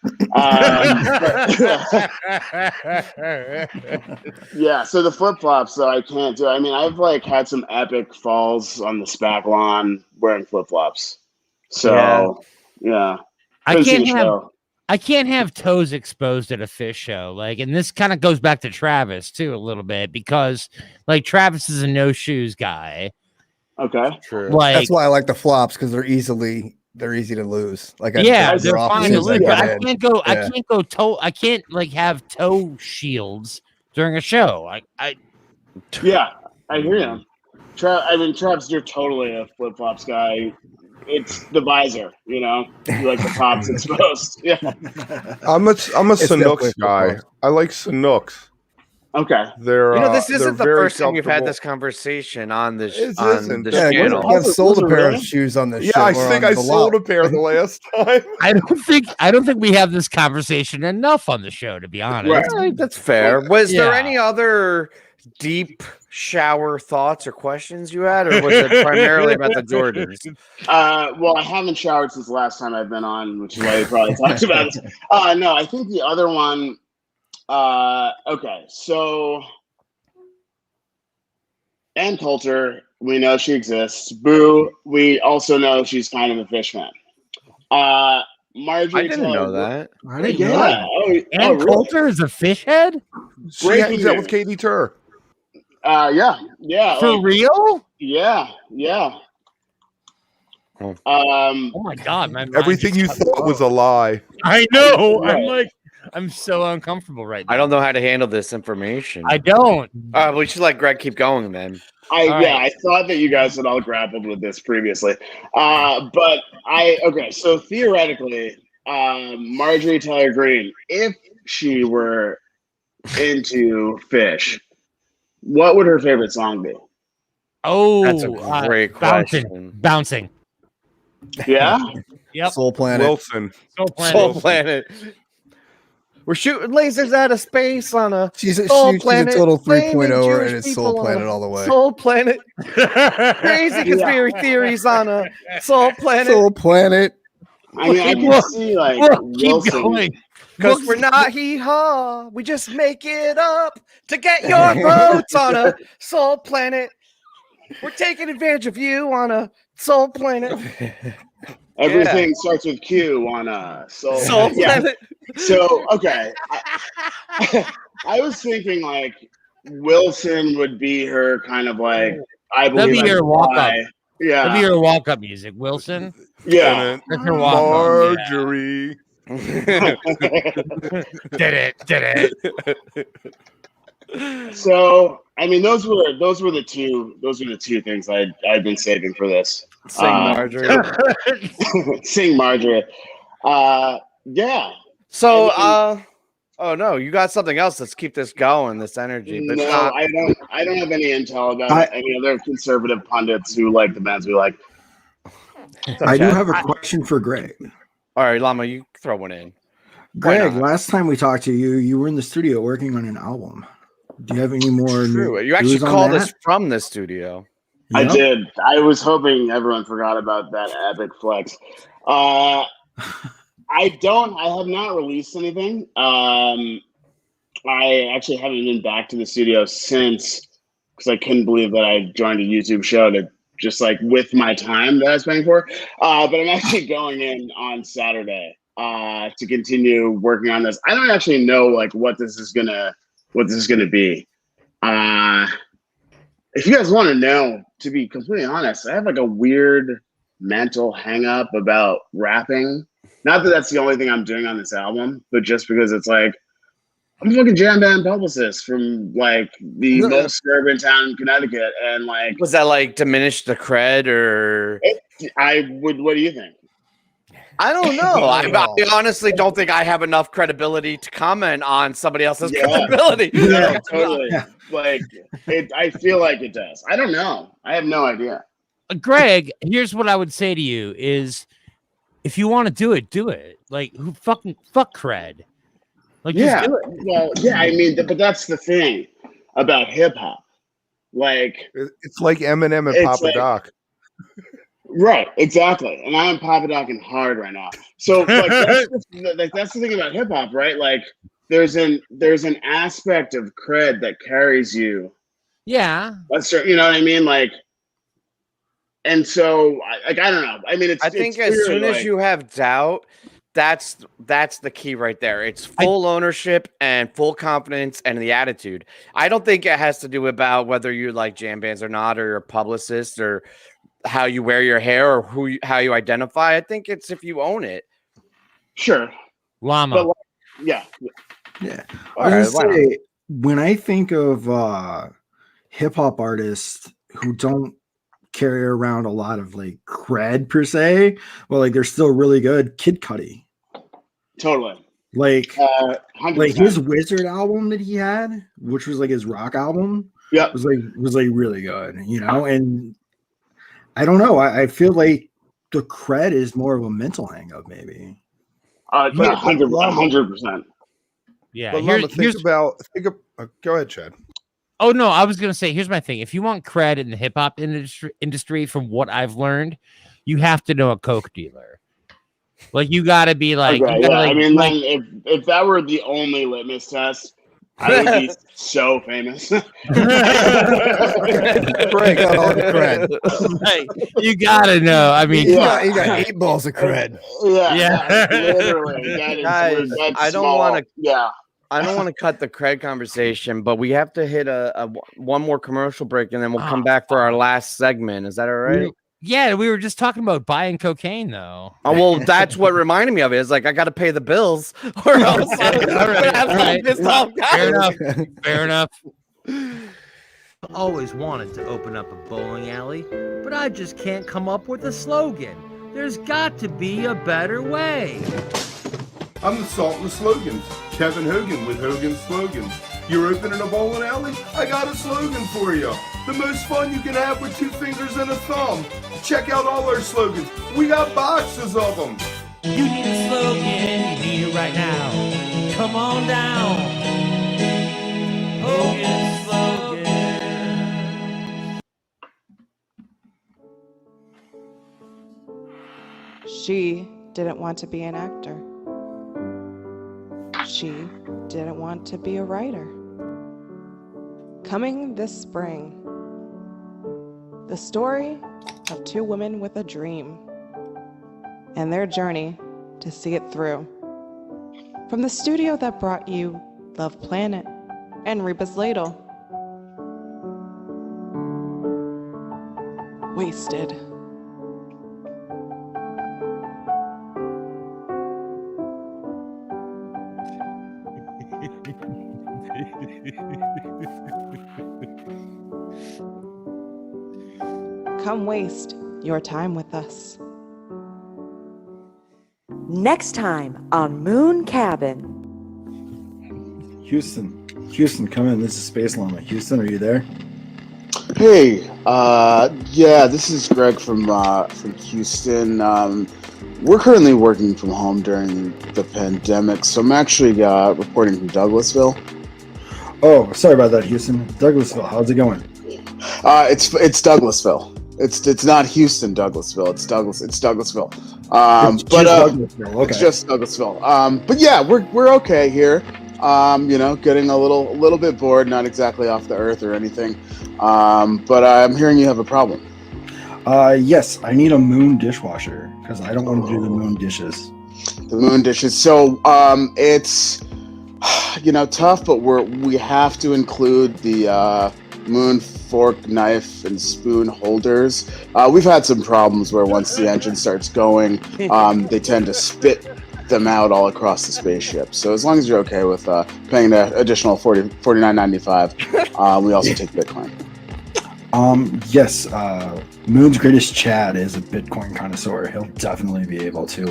Yeah, so the flip flops, though, I can't do. I mean, I've like had some epic falls on the SPAC lawn wearing flip flops. So, yeah. I Couldn't see can't the have show. I can't have toes exposed at a Phish show. Like, and this kind of goes back to Travis too a little bit because like Travis is a no shoes guy. Okay. True. Like, That's why I like the flops because they're easy to lose. Like yeah, they're they're fine to opposites, lose, but I get in. can't go. I Yeah. can't go toe. I can't like have toe shields during a show. Yeah, I hear you. Travis, you're totally a flip flops guy. It's the visor, you like the tops exposed. Yeah. I'm a It's definitely Sanooks guy. flip-flops. I like Sanooks. Okay. They're This they're isn't the very first time we've had comfortable. this conversation on this It on isn't. this Yeah, channel. I've sold a Was it pair really? of shoes on this Yeah, show. I or think on I the sold lot. a pair the last time. I don't think we have this conversation enough on the show, to be honest. Right. All right, that's fair. Was there Yeah. any other deep shower thoughts or questions you had, or was it primarily about the Jordans? Well, I haven't showered since the last time I've been on, which is why we probably talked about it. No, I think the other one. Okay, so Ann Coulter, we know she exists. Boo, we also know she's kind of a Phish fan. Marjorie I didn't Taylor know that. I didn't know Yeah. that. And Really? Coulter is a fish head She Breaking hangs out with news. Katie Tur. Yeah. for like, real. yeah. Oh. Oh my god, my mind Everything just you got thought was a blown. lie. I know. Right. I'm so uncomfortable right now. I don't know how to handle this information. I don't. We should let Greg keep going then. I thought that you guys had all grappled with this previously. So theoretically, Marjorie Taylor Greene, if she were into Phish, what would her favorite song be? Oh, That's a great question. Bouncing. Yeah. Yep. Soul Planet. Wilson. Soul Planet. We're shooting lasers out of space on a She's a Soul Planet. total blaming 3.0 Jewish and it's people Soul on Planet a all the way. Soul Planet. Crazy conspiracy theories on a Soul Planet. Soul Planet. I mean, I can see like Wilson. Because we're not hee-haw. We just make it up to get your votes on a Soul Planet. We're taking advantage of you on a Soul Planet. Everything starts with Q on a Soul Planet. So, okay. I was thinking like Wilson would be her kind of like, I believe. That'd be her walk up. Yeah. That'd be her walk up music. Wilson. Yeah. That's her walk up. Marjorie. Did it. So, I mean, those were the two things I've been saving for this. Sing Marjorie. Sing Marjorie. Yeah. So, oh no, you got something else. Let's keep this going. This energy. But No, I don't have any intel about any other conservative pundits who like the bands we like. I do have a question for Greg. All right, Llama, you throw one in. Greg, last time we talked to you, you were in the studio working on an album. Do you have any more? True. You actually called us from the studio. I did. I was hoping everyone forgot about that epic flex. I have not released anything. I actually haven't been back to the studio since, because I couldn't believe that I joined a YouTube show to just like with my time that I was paying for. But I'm actually going in on Saturday to continue working on this. I don't actually know like what this is gonna be. If you guys want to know, to be completely honest, I have like a weird mental hang up about rapping. Not that that's the only thing I'm doing on this album, but just because it's like, I'm a fucking jam band publicist from like the most urban town in Connecticut. And like, was that like diminish the cred or? What do you think? I don't know. I honestly don't think I have enough credibility to comment on somebody else's credibility. Yeah, totally. Like, I feel like it does. I don't know. I have no idea. Greg, here's what I would say to you is, if you want to do it, do it. Like, fuck cred. Like, just do it. Well, yeah, I mean, but that's the thing about hip hop. Like, it's like Eminem and Papa Doc. Right, exactly. And I'm Papa Docking hard right now. So like that's the thing about hip hop, right? Like there's an aspect of cred that carries you. Yeah. You know what I mean? Like, and so I don't know. I mean, I think as soon as you have doubt, that's the key right there. It's full ownership and full confidence and the attitude. I don't think it has to do about whether you like jam bands or not, or you're a publicist, or how you wear your hair, or how you identify. I think it's if you own it. Sure. Llama. But yeah. I was gonna say, when I think of hip hop artists who don't carry around a lot of like cred per se, well, like they're still really good. Kid Cudi. Totally. Like 100%. Like his Wizard album that he had, which was like his rock album. Yeah. Was like really good, you know? And I don't know. I feel like the cred is more of a mental hang up, maybe. 100%. Yeah. But go ahead, Chad. Oh no, I was gonna say, here's my thing. If you want cred in the hip hop industry, from what I've learned, you have to know a coke dealer. Like you gotta be like, okay, I mean, then if that were the only litmus test, I would be so famous. Break out all the cred. Like, you gotta know. I mean, you got 8 balls of cred. Yeah. Literally. Guys, I don't want to. Yeah. I don't want to cut the cred conversation, but we have to hit a one more commercial break, and then we'll come back for our last segment. Is that all right? Yeah, we were just talking about buying cocaine, though. Oh, well, that's what reminded me of it. It's like I got to pay the bills, or else Fair enough. Always wanted to open up a bowling alley, but I just can't come up with a slogan. There's got to be a better way. I'm the Salt and the Slogans, Kevin Hogan with Hogan's Slogans. You're opening a bowling alley? I got a slogan for you. the most fun you can have with 2 fingers and a thumb. Check out all our slogans. We got boxes of them. You need a slogan, you need it right now. Come on down. Hogan slogan. She didn't want to be an actor. She didn't want to be a writer. Coming this spring, the story of 2 women with a dream and their journey to see it through. From the studio that brought you Love Planet and Reba's Ladle. Wasted. Come waste your time with us. Next time on Moon Cabin. Houston, come in. This is Space Llama. Houston, are you there? Hey, yeah, this is Greg from Houston. We're currently working from home during the pandemic, so I'm actually reporting from Douglasville. Oh, sorry about that, Houston. Douglasville, how's it going? It's Douglasville. It's not Houston, Douglasville. It's Douglasville. It's just Douglasville. But yeah, we're okay here. Getting a little bit bored, not exactly off the earth or anything. But I'm hearing you have a problem. Yes, I need a moon dishwasher because I don't want to do the moon dishes. The moon dishes. So it's tough, but we have to include the moon fork, knife, and spoon holders. We've had some problems where once the engine starts going, they tend to spit them out all across the spaceship. So as long as you're okay with paying the additional $49.95, we also take Bitcoin. Yes, Moon's greatest Chad is a Bitcoin connoisseur. He'll definitely be able to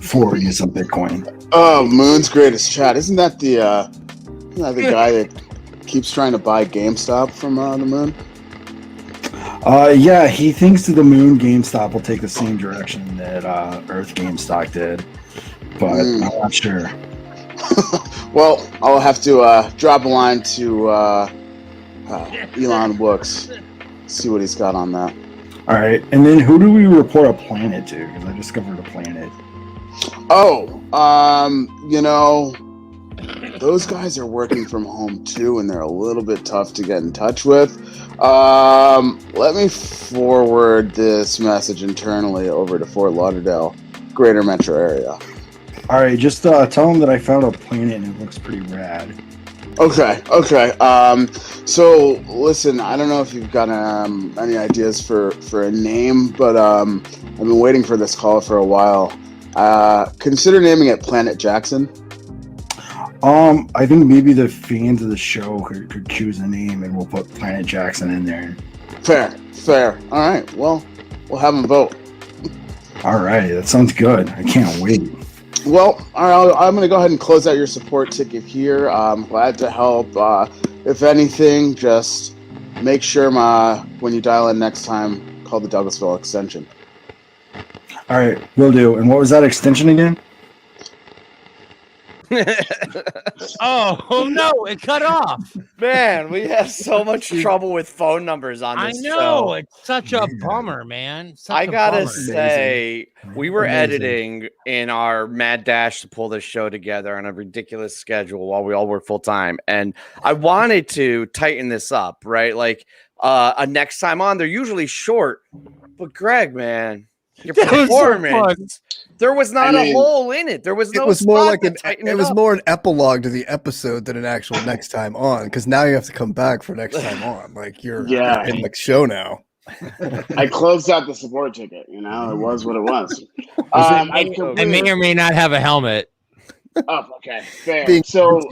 forward you some Bitcoin. Oh, Moon's greatest Chad. Isn't that the guy that keeps trying to buy GameStop from the moon? Yeah, he thinks that the moon GameStop will take the same direction that Earth GameStop did, but I'm not sure. Well, I'll have to drop a line to Elon Wooks, see what he's got on that. All right, and then who do we report a planet to? Because I discovered a planet. Oh, those guys are working from home too, and they're a little bit tough to get in touch with. Let me forward this message internally over to Fort Lauderdale, greater metro area. All right, just tell them that I found a planet and it looks pretty rad. Okay. So listen, I don't know if you've got any ideas for a name, but I've been waiting for this call for a while. Consider naming it Planet Jackson. I think maybe the fans of the show could choose a name, and we'll put Planet Jackson in there. Fair. All right. Well, we'll have them vote. All right, that sounds good. I can't wait. Well, all right, I'm going to go ahead and close out your support ticket here. I'm glad to help. If anything, just make sure when you dial in next time, call the Douglasville extension. All right, will do. And what was that extension again? Oh no, it cut off. Man, we have so much trouble with phone numbers on this show. It's such a bummer, man. I gotta say, we were editing in our mad dash to pull this show together on a ridiculous schedule while we all work full time, and I wanted to tighten this up, right? Like a next time on, they're usually short, but Greg, man, your performance. There was not a hole in it. There was no. It was more like it was more an epilogue to the episode than an actual next time on. Because now you have to come back for next time on. Like you're in the show now. I closed out the support ticket. It was what it was. I may or may not have a helmet. Oh, okay, fair. So,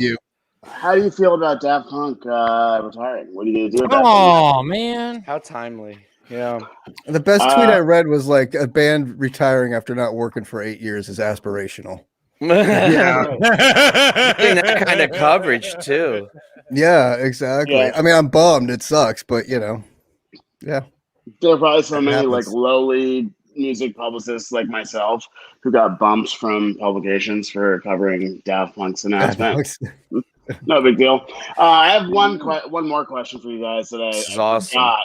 how do you feel about Daft Punk retiring? What are you gonna do about that? Oh man, how timely. Yeah. The best tweet I read was like a band retiring after not working for 8 years is aspirational. Yeah. Getting that kind of coverage too. Yeah, exactly. Yeah. I mean, I'm bummed. It sucks, but yeah. There are probably so It many happens. like lowly music publicists like myself who got bumped from publications for covering Daft Punk's announcement. No big deal. I have one more question for you guys that This is I awesome.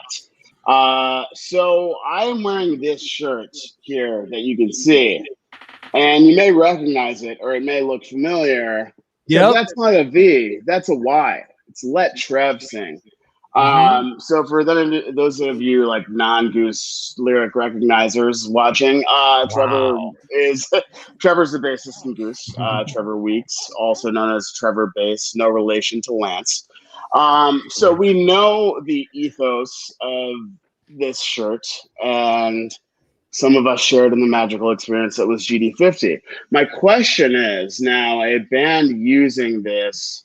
forgot. So I'm wearing this shirt here that you can see, and you may recognize it or it may look familiar. So Yep. that's not a V, that's a Y. It's Let Trev Sing. So for those of you like non-Goose lyric recognizers watching, Trevor's the bassist in Goose. Trevor Weeks, also known as Trevor Bass, no relation to Lance. So we know the ethos of this shirt, and some of us shared in the magical experience that was GD50. My question is, now a band using this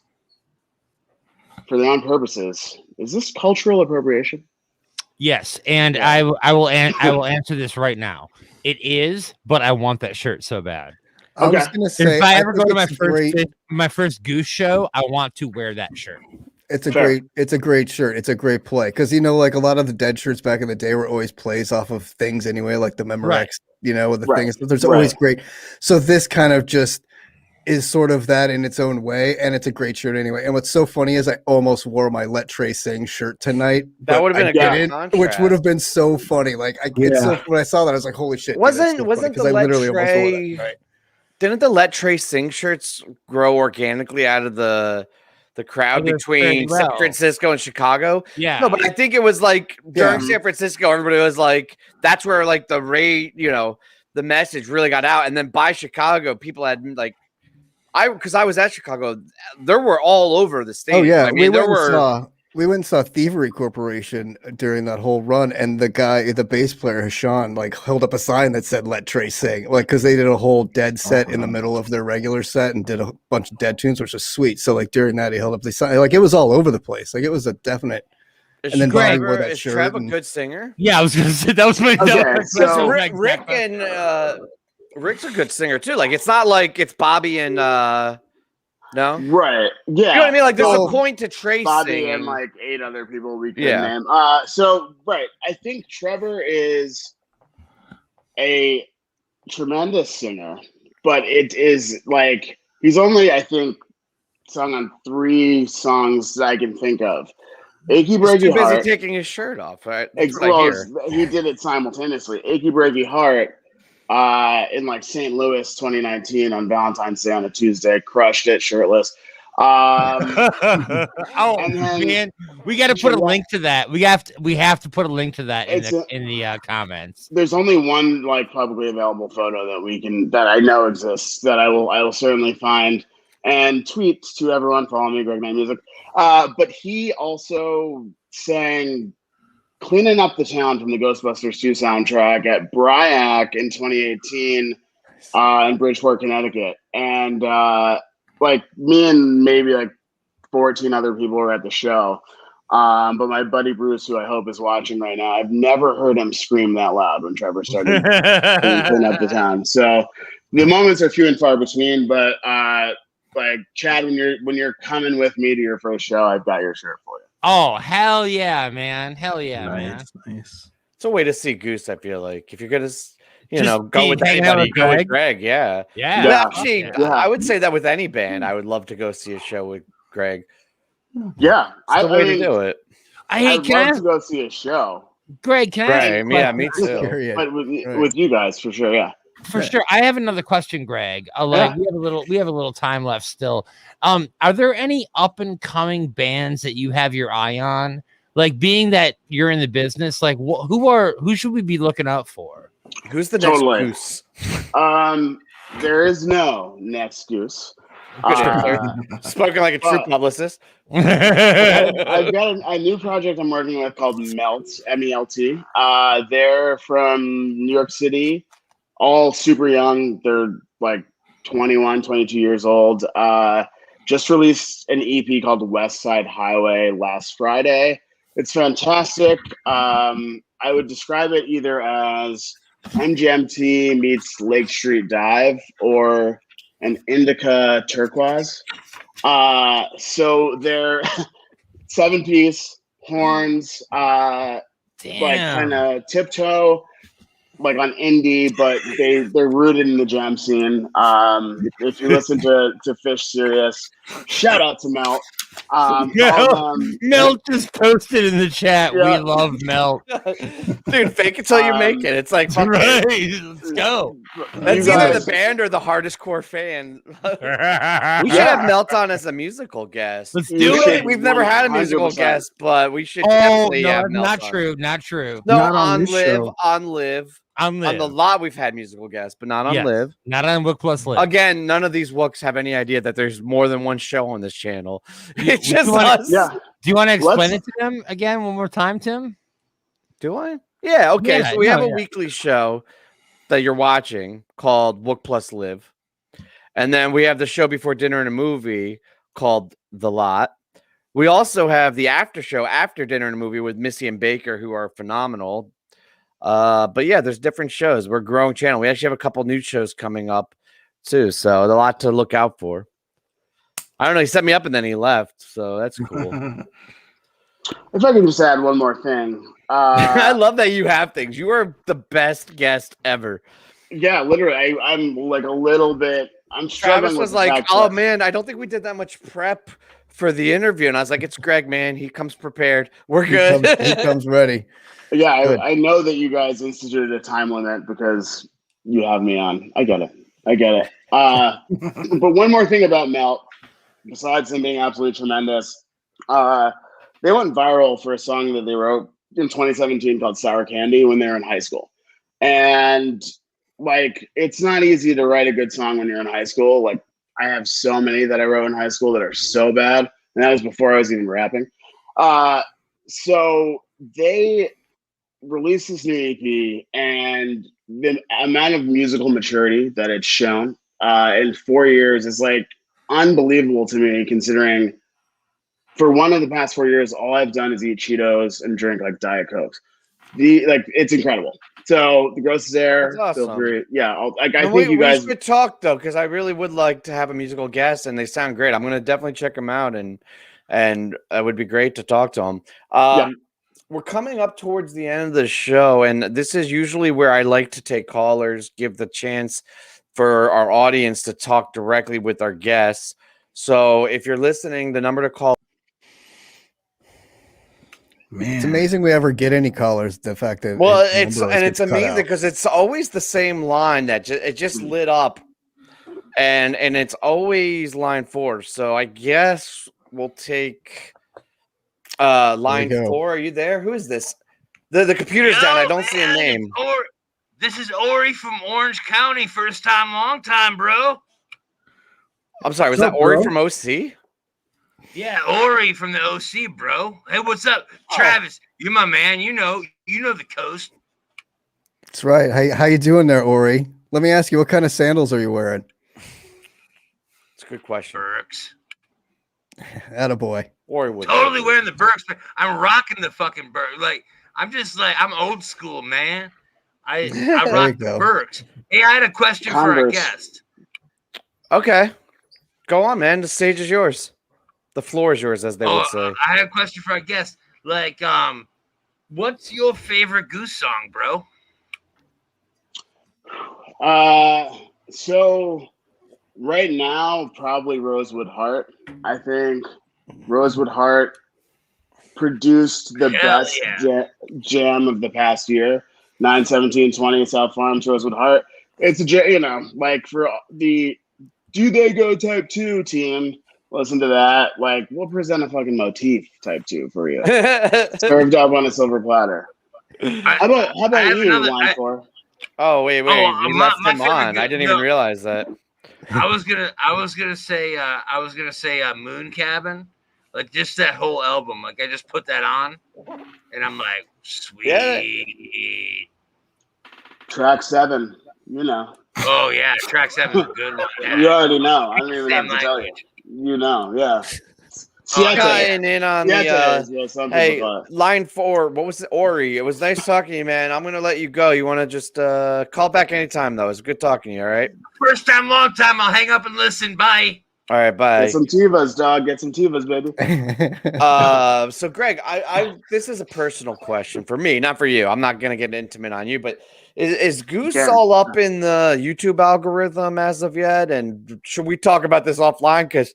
for their own purposes, is this cultural appropriation? Yes, and I will answer this right now. It is, but I want that shirt so bad. I was gonna say, if I ever think go to it's my first Goose show, I want to wear that shirt. It's a great shirt. It's a great play because like a lot of the Dead shirts back in the day were always plays off of things anyway, like the Memorex, the things. There's always great. So this kind of just is sort of that in its own way, and it's a great shirt anyway. And what's so funny is I almost wore my Let Trey Sing shirt tonight. That would have been a good contrast. which would have been so funny. Like when I saw that, I was like, "Holy shit!" Wasn't the Let Trey? Right. Didn't the Let Trey Sing shirts grow organically out of the crowd between San Francisco and Chicago? Yeah. No, but I think it was like during San Francisco, everybody was like, that's where like the the message really got out, and then by Chicago, people had like. Because I was at Chicago, there were all over the stage. Oh yeah, I mean, we went and saw Thievery Corporation during that whole run, and the bass player Hashan, like held up a sign that said "Let Trey Sing," like because they did a whole Dead set in the middle of their regular set and did a bunch of Dead tunes, which was sweet. So like during that, he held up the sign, like it was all over the place, like it was a definite. And then Bobby wore that shirt. Is Trev a good singer? Yeah, I was gonna say that was my. Rick and. Rick's a good singer too. Like it's not like it's Bobby and no, right? Yeah, you know what I mean. Like there's a point to Trace Bobby singing. and like 8 other people we could name. So right, I think Trevor is a tremendous singer, but it is like he's only I think sung on 3 songs that I can think of. Achy Breaky Heart. Too busy taking his shirt off. Right? He did it simultaneously. Achy Breaky Heart. In like St. Louis 2019 on Valentine's Day on a Tuesday, crushed it shirtless. Man, we got to put a link to that. We have to put a link to that in the comments. There's only one like publicly available photo that I know exists that I will certainly find and tweet to everyone. Follow me, Greg Knight Music. But he also sang Cleaning Up the Town from the Ghostbusters 2 soundtrack at Bryac in 2018 in Bridgeport, Connecticut. And like me and maybe like 14 other people were at the show. But my buddy Bruce, who I hope is watching right now, I've never heard him scream that loud when Trevor started Cleaning Up the Town. So the moments are few and far between, but like Chad, when you're coming with me to your first show, I've got your shirt for you. Oh, hell yeah, man. Hell yeah, man. Nice. It's a way to see Goose, I feel like. If you're going to, go with anybody, go with Greg. Yeah. Well, actually, I would say that with any band, I would love to go see a show with Greg. Yeah. It's the way to do it. I'd love to go see a show. Greg, can I? Yeah, me too. But with you guys, for sure, yeah. For sure. I have another question, Greg. We have a little time left still. Are there any up and coming bands that you have your eye on? Like being that you're in the business, like who should we be looking out for? Who's the next Goose? There is no next Goose. Spoken like a true publicist. I've got a new project I'm working with called Melt, M-E-L-T. They're from New York City. All super young. They're like 21, 22 years old. Just released an EP called West Side Highway last Friday. It's fantastic. I would describe it either as MGMT meets Lake Street Dive or and indica turquoise. So they're 7-piece horns, like kind of tiptoe, like on indie, but they're rooted in the jam scene. If you listen to Phish Serious, shout out to Melt. Melt just posted in the chat. We love Melt. Dude, fake it till you make it. It's like, fuck right. it. Let's go. That's either the band or the hardest core fan. We should have Melt on as a musical guest. Let's do it. We've never had a musical 100%. guest, but we should Oh, definitely no, have Melt not on. true. Not true. No, Not on on this Live, show. on Live. On Live. On the lot, we've had musical guests, but not on Yes. Live. Not on wook+live. Again, none of these Wooks have any idea that there's more than one show on this channel. It's Do just you wanna- us. Yeah. Do you want to explain Let's- it to them again one more time, Tim? Do I? Yeah, okay. Yeah, So we have no, a yeah. weekly show that you're watching called wook+live. And then we have the show before dinner and a movie called The Lot. We also have the after show after dinner and a movie with Missy and Baker, who are phenomenal. But yeah, there's different shows. We're a growing channel. We actually have a couple new shows coming up too. So a lot to look out for. I don't know. He set me up and then he left. So that's cool. If I can just add one more thing. I love that you have things. You are the best guest ever. Yeah, literally. I'm like a little bit. I'm struggling. Travis was with like, fact "Oh check. man, I don't think we did that much prep for the interview." And I was like, "It's Greg, man. He comes prepared. We're good." He comes ready. Yeah, Good. I know that you guys instituted a time limit because you have me on. I get it. But one more thing about Melt, besides them being absolutely tremendous, they went viral for a song that they wrote in 2017 called Sour Candy when they were in high school. And like, it's not easy to write a good song when you're in high school. Like, I have so many that I wrote in high school that are so bad. And that was before I was even rapping. So they released this new EP, and the amount of musical maturity that it's shown in 4 years is like unbelievable to me, considering for one of the past 4 years, all I've done is eat Cheetos and drink like Diet Cokes. It's incredible. So the growth is there. That's Feel awesome. free. Yeah, I And think you guys. we should talk though, because I really would like to have a musical guest, and they sound great. I'm gonna definitely check them out, and it would be great to talk to them. Yeah. We're coming up towards the end of the show, and this is usually where I like to take callers, give the chance for our audience to talk directly with our guests. So if you're listening, the number to call. Man. It's amazing we ever get any callers. The fact that It's amazing because it's always the same line that it just lit up, and it's always line 4. So I guess we'll take line 4. Are you there? Who is this? The computer's down. I don't see a name. This is Ori from Orange County. First time, long time, bro. I'm sorry. Was What's that up, Ori bro? from OC? Yeah, Ori from the OC, bro. Hey, what's up, Travis? You're my man. You know the coast. That's right. How you doing there, Ori? Let me ask you, what kind of sandals are you wearing? It's a good question. Burks. Attaboy. Ori would Totally wearing the Burks. I'm rocking the fucking Burks. Like, I'm old school, man. I rock the Burks. Hey, I had a question for our Converse. guest. Okay, go on, man. The stage is yours. The floor is yours, as they would say. I had a question for our guest. Like, what's your favorite Goose song, bro? So right now, probably Rosewood Heart. I think Rosewood Heart produced the best jam of the past year. 9/17/20 South Farms, Rosewood Heart. It's a like for the Do They Go Type 2 team. Listen to that. Like, we'll present a fucking motif Type 2 for you, served up on a silver platter. How about you, line 4? Oh wait, we left him on. I didn't even no. realize that. I was gonna say Moon Cabin, like just that whole album. Like I just put that on, and I'm like, sweet. Yeah. Track 7, Oh yeah, track 7 is a good one. Yeah. You already know. I don't even Same have to tell you. language. Yeah. Cutting in on hey, line 4. What was it? Ori. It was nice talking to you, man. I'm gonna let you go. You want to just call back anytime, though. It's good talking to you. All right. First time, long time. I'll hang up and listen. Bye. All right. Bye. Get some Tivas, dog. Get some Tivas, baby. So Greg, I this is a personal question for me, not for you. I'm not gonna get intimate on you, but is Goose all up in the YouTube algorithm as of yet? And should we talk about this offline? Because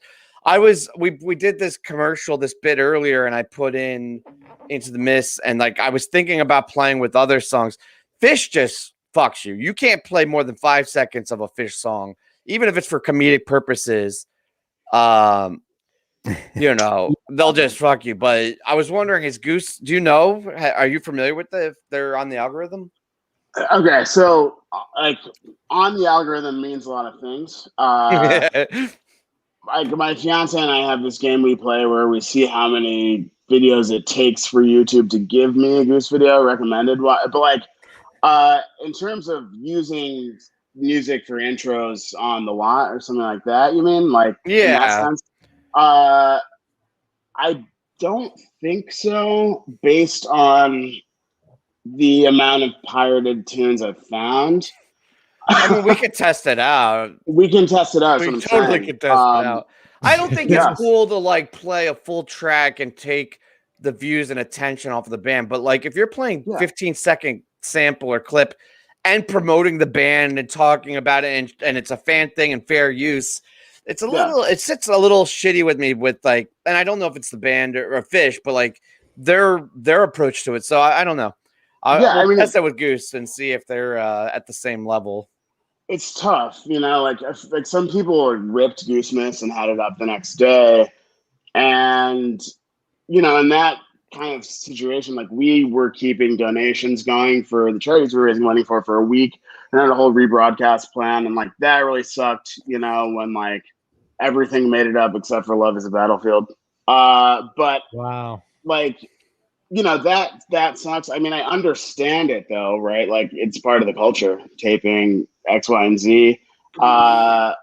we did this commercial, this bit earlier, and I put into the mist, and like I was thinking about playing with other songs. Phish just fucks you. You can't play more than 5 seconds of a Phish song, even if it's for comedic purposes. You know, they'll just fuck you. But I was wondering, is Goose, do you know, are you familiar with if they're on the algorithm? Okay, so like on the algorithm means a lot of things. Like my fiance and I have this game we play where we see how many videos it takes for YouTube to give me a Goose video recommended. But like in terms of using music for intros on the lot or something like that, you mean? Like in that sense? I don't think so, based on the amount of pirated tunes I've found. I mean, we could test it out. We can test it out. We totally could test it out. I don't think it's cool to like play a full track and take the views and attention off of the band. But like if you're playing 15-second sample or clip and promoting the band and talking about it and it's a fan thing and fair use, it's a little it sits a little shitty with me with like, and I don't know if it's the band or Phish, but like their approach to it. So I don't know. I mean, test that with Goose and see if they're at the same level. It's tough, you know, like some people ripped Goose Miss and had it up the next day. And, you know, in that kind of situation, like we were keeping donations going for the charities we were raising money for a week and had a whole rebroadcast plan. And like that really sucked, you know, when like everything made it up except for Love is a Battlefield. But wow, like, you know, that sucks. I mean, I understand it though, right? Like it's part of the culture, taping X, Y, and Z. But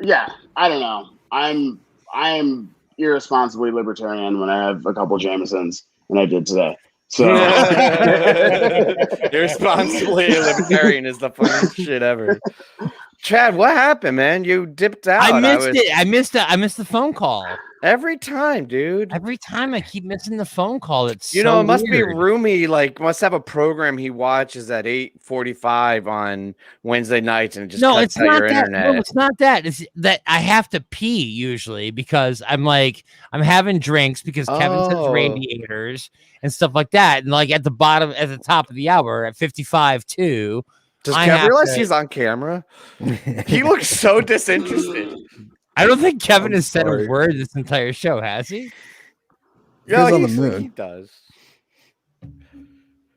yeah, I don't know. I am irresponsibly libertarian when I have a couple Jamesons, and I did today. So irresponsibly libertarian is the funniest shit ever. Chad, what happened, man? You dipped out. I missed it. I missed the phone call. Every time, dude. Every time I keep missing the phone call. It's it must be Roomy. Like, must have a program he watches at 8:45 on Wednesday nights, and it just cuts out your internet. No, it's not that. It's that I have to pee usually because I'm having drinks because Kevin says radiators and stuff like that, and like at the top of the hour at 55:02. Does Kevin realize he's on camera? He looks so disinterested. I don't think Kevin has said a word this entire show, has he? Yeah, on the moon. He does.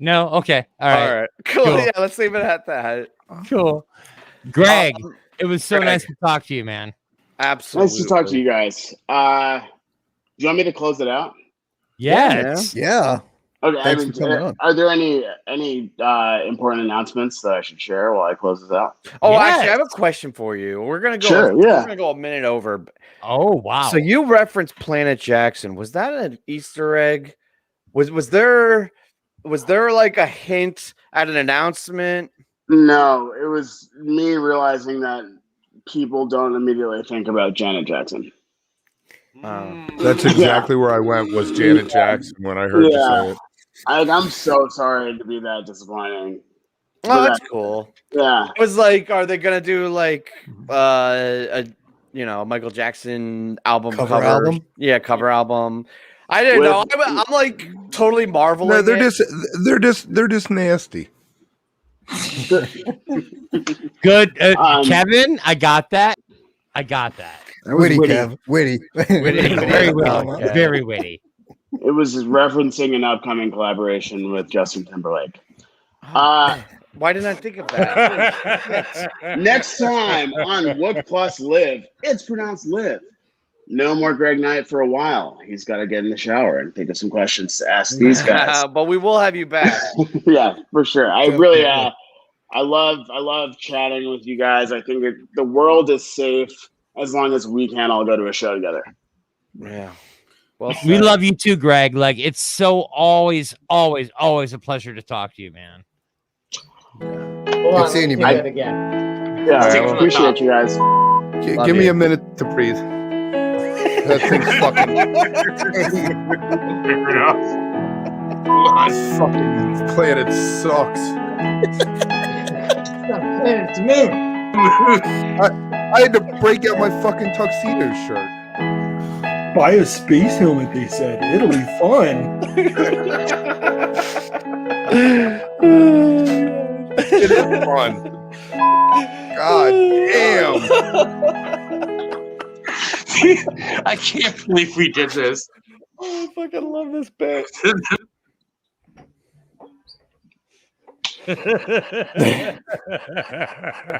No? Okay. All right. Cool. Yeah, let's leave it at that. Cool. Greg, it was so nice to talk to you, man. Absolutely. Nice to talk to you guys. Do you want me to close it out? Yes. Yeah. Okay. Thanks for coming on. Are there any important announcements that I should share while I close this out? Oh, actually, I have a question for you. We're gonna go. Sure, We're gonna go a minute over. Oh wow! So you referenced Planet Jackson. Was that an Easter egg? Was there like a hint at an announcement? No, it was me realizing that people don't immediately think about Janet Jackson. That's exactly where I went. Was Janet Jackson when I heard you say it? I'm so sorry to be that disappointing. Oh, that's cool. Yeah. It was like, are they gonna do like a Michael Jackson cover album? Yeah, cover album. I didn't know. I'm like totally marveling. No, they're just nasty. Good, Kevin. I got that. Witty, Kev. Witty. Very well. Very witty. It was referencing an upcoming collaboration with Justin Timberlake. Why didn't I think of that? Next time on wook+live, it's pronounced live. No more Greg Knight for a while. He's got to get in the shower and think of some questions to ask these guys. But we will have you back. Yeah, for sure. I really, I love chatting with you guys. I think the world is safe as long as we can all go to a show together. Yeah. Well, We love you too, Greg. Like it's so always a pleasure to talk to you, man. Hold on, seeing you, let me man. do that again. Yeah, Take I it from the appreciate top. you guys. Give me a minute to breathe. That thing's fucking. Fucking planet sucks. It's not a planet, it's a moon. I had to break out my fucking tuxedo shirt. Buy a space helmet, they said. It'll be fun. It is fun. God damn. I can't believe we did this. Oh, I fucking love this bit.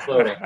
Floating.